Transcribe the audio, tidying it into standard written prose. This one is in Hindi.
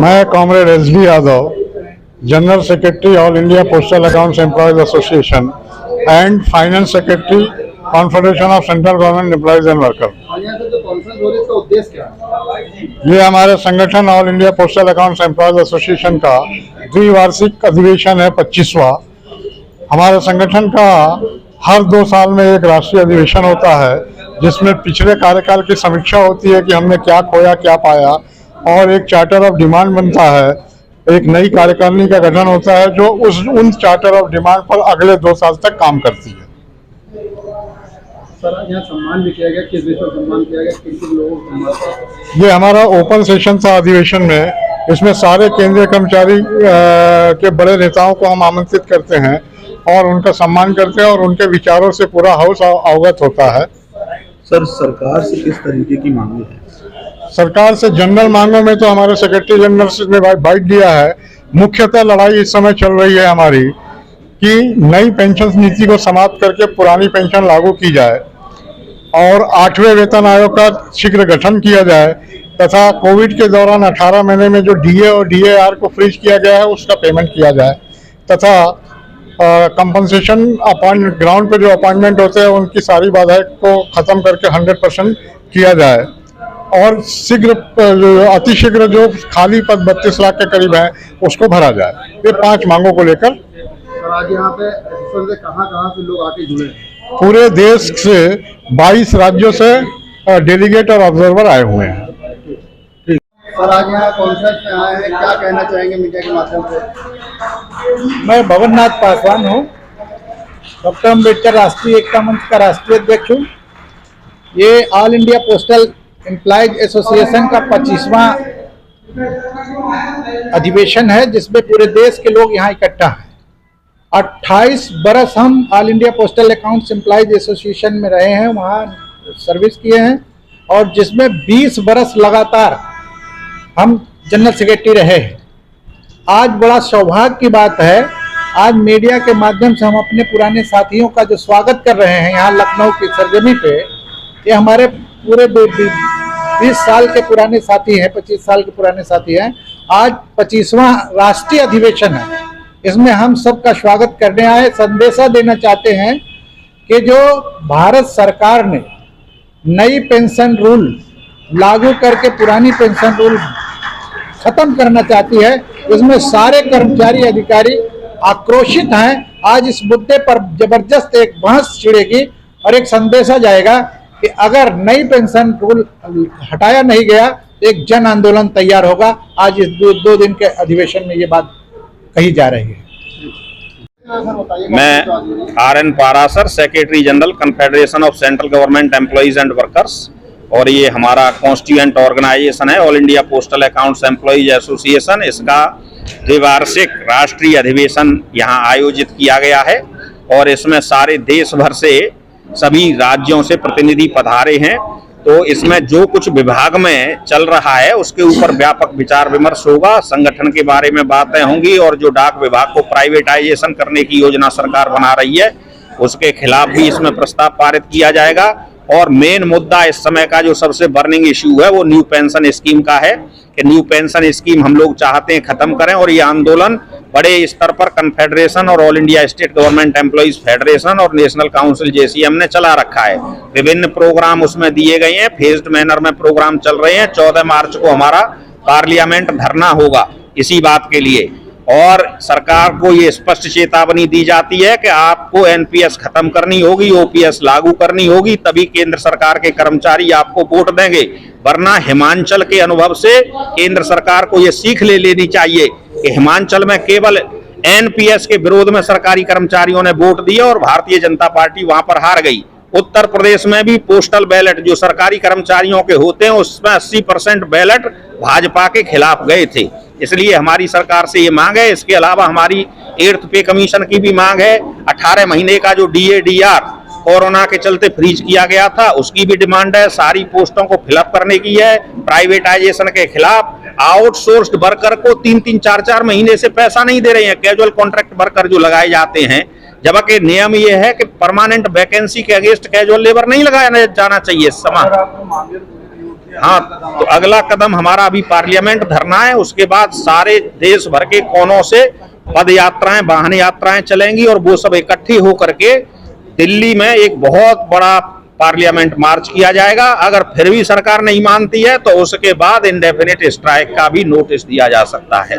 मैं comrade SD. Yadav, general secretary all India postal accounts employees association and finance secretary confederation of central government employees and worker. जो कॉन्फ्रेंस हो रही है इसका उद्देश्य क्या है? ये हमारे संगठन all India postal accounts employees association का द्विवार्षिक अधिवेशन है, 25वां। हमारे संगठन का हर 2 साल में एक राष्ट्रीय अधिवेशन होता है, जिसमें पिछले कार्यकाल की समीक्षा होती है कि हमने क्या खोया क्या पाया, और एक चार्टर ऑफ डिमांड बनता है। एक नई कार्यकारिणी का गठन होता है जो उन चार्टर ऑफ डिमांड पर अगले 2 साल तक काम करती है। सर, यहाँ सम्मान भी किया गया, किस विषय पर सम्मान किया गया, किन लोगों को सम्मान किया गया? ये हमारा ओपन सेशन था अधिवेशन में। इसमें सारे केंद्रीय कर्मचारी के बड़े नेताओं को हम आमंत्रित करते हैं और उनका सम्मान करते हैं और उनके विचारों से पूरा हाउस अवगत होता है। सर, सरकार से किस तरीके की मांगे हैं? सरकार से जनरल मांगों में तो हमारे सेक्रेटरी जनरल ने बाइट दिया है। मुख्यतः लड़ाई इस समय चल रही है हमारी कि नई पेंशन नीति को समाप्त करके पुरानी पेंशन लागू की जाए और 8वें वेतन आयोग का शीघ्र गठन किया जाए, तथा कोविड के दौरान 18 महीने में जो डीए और डीएआर को फ्रीज किया गया है उसका पेमेंट किया जाए, तथा कंपनसेशन ग्राउंड पे जो अपॉइंटमेंट होते हैं उनकी सारी बाधाएं को खत्म करके 100% किया जाए, और अतिशीघ्र जो खाली पद 32 लाख के करीब है उसको भरा जाए। ये 5 मांगों को लेकर सर, आज यहाँ पे से कहाँ से लोग आके जुड़े हैं? पूरे देश से 22 राज्यों से डेलीगेट और ऑब्जर्वर आए हुए हैं। सर, आज यहाँ कॉन्फ्रेंस में आए हैं, क्या कहना चाहेंगे मीडिया के माध्यम से? मैं भवननाथ पासवान हूँ, डॉक्टर अम्बेडकर राष्ट्रीय एकता मंच का राष्ट्रीय अध्यक्ष हूँ। ये all India postal employees association का 25वां अधिवेशन है, जिसमें पूरे देश के लोग यहाँ इकट्ठा हैं। 28 बरस हम all India postal accounts employees association में रहे हैं, वहाँ सर्विस किए हैं, और जिसमें 20 बरस लगातार हम जनरल सेक्रेटरी रहे हैं। आज बड़ा सौभाग्य की बात है, आज मीडिया के माध्यम से हम अपने पुराने साथियों का जो स्वागत कर रहे हैं यहाँ लखनऊ की सरजमी पे। ये हमारे पूरे 20 साल के पुराने साथी हैं, 25 साल के पुराने साथी हैं। आज 25वां राष्ट्रीय अधिवेशन है, इसमें हम सबका स्वागत करने आए। संदेशा देना चाहते हैं कि जो भारत सरकार ने नई पेंशन रूल लागू करके पुरानी पेंशन रूल खत्म करना चाहती है, इसमें सारे कर्मचारी अधिकारी आक्रोशित हैं। आज इस मुद्दे पर जबरदस्त एक बहस छिड़ेगी और एक संदेशा जाएगा कि अगर नई पेंशन रूल हटाया नहीं गया तो एक जन आंदोलन तैयार होगा। आज इस 2 दिन के अधिवेशन में ये बात कही जा रही है। मैं RN. Parashar, secretary general confederation of central government employees and workers, और ये हमारा कॉन्स्टिट्यूएंट ऑर्गेनाइजेशन है all India postal accounts employees association. इसका द्विवार्षिक राष्ट्रीय अधिवेशन यहाँ आयोजित किया गया है और इसमें सारे देश भर से सभी राज्यों से प्रतिनिधि पधारे हैं। तो इसमें जो कुछ विभाग में चल रहा है उसके ऊपर व्यापक विचार विमर्श होगा, संगठन के बारे में बातें होंगी, और जो डाक विभाग को प्राइवेटाइजेशन करने की योजना सरकार बना रही है उसके खिलाफ भी इसमें प्रस्ताव पारित किया जाएगा। और मेन मुद्दा इस समय का जो सबसे बर्निंग इश्यू है वो न्यू पेंशन स्कीम का है कि न्यू पेंशन स्कीम हम लोग चाहते हैं खत्म करें, और ये आंदोलन बड़े स्तर पर कन्फेडरेशन और all India state government employees federation और नेशनल काउंसिल जेसीएम ने चला रखा है। विभिन्न प्रोग्राम उसमें दिए गए हैं, फेज्ड मैनर में प्रोग्राम चल रहे हैं। 14 मार्च को हमारा पार्लियामेंट धरना होगा इसी बात के लिए, और सरकार को ये स्पष्ट चेतावनी दी जाती है कि आपको एनपीएस खत्म करनी होगी, ओपीएस लागू करनी होगी, तभी केंद्र सरकार के कर्मचारी आपको वोट देंगे। वरना हिमाचल के अनुभव से केंद्र सरकार को ये सीख ले लेनी चाहिए कि हिमाचल में केवल एनपीएस के विरोध में सरकारी कर्मचारियों ने वोट दिया और भारतीय जनता पार्टी वहां पर हार गई। उत्तर प्रदेश में भी पोस्टल बैलेट जो सरकारी कर्मचारियों के होते हैं उसमें 80% बैलेट भाजपा के खिलाफ गए थे। इसलिए हमारी सरकार से ये मांग है। इसके अलावा हमारी 8th पे कमीशन की भी मांग है। 18 महीने का जो डीए-डीआर कोरोना के चलते फ्रीज किया गया था उसकी भी डिमांड है। सारी पोस्टों को फिलअप करने की है। प्राइवेटाइजेशन के खिलाफ आउटसोर्स्ड वर्कर को 3-3, 4-4 महीने से पैसा नहीं दे रहे हैं। कैजुअल कॉन्ट्रैक्ट वर्कर जो लगाए जाते हैं, जबकि नियम ये है कि परमानेंट वैकेंसी के अगेंस्ट कैजुअल लेबर नहीं लगाया जाना चाहिए। हाँ, तो अगला कदम हमारा अभी पार्लियामेंट धरना है, उसके बाद सारे देश भर के कोनों से पद यात्राएं, वाहन यात्राएं चलेंगी और वो सब इकट्ठी होकर के दिल्ली में एक बहुत बड़ा पार्लियामेंट मार्च किया जाएगा। अगर फिर भी सरकार नहीं मानती है तो उसके बाद इंडेफिनिट स्ट्राइक का भी नोटिस दिया जा सकता है।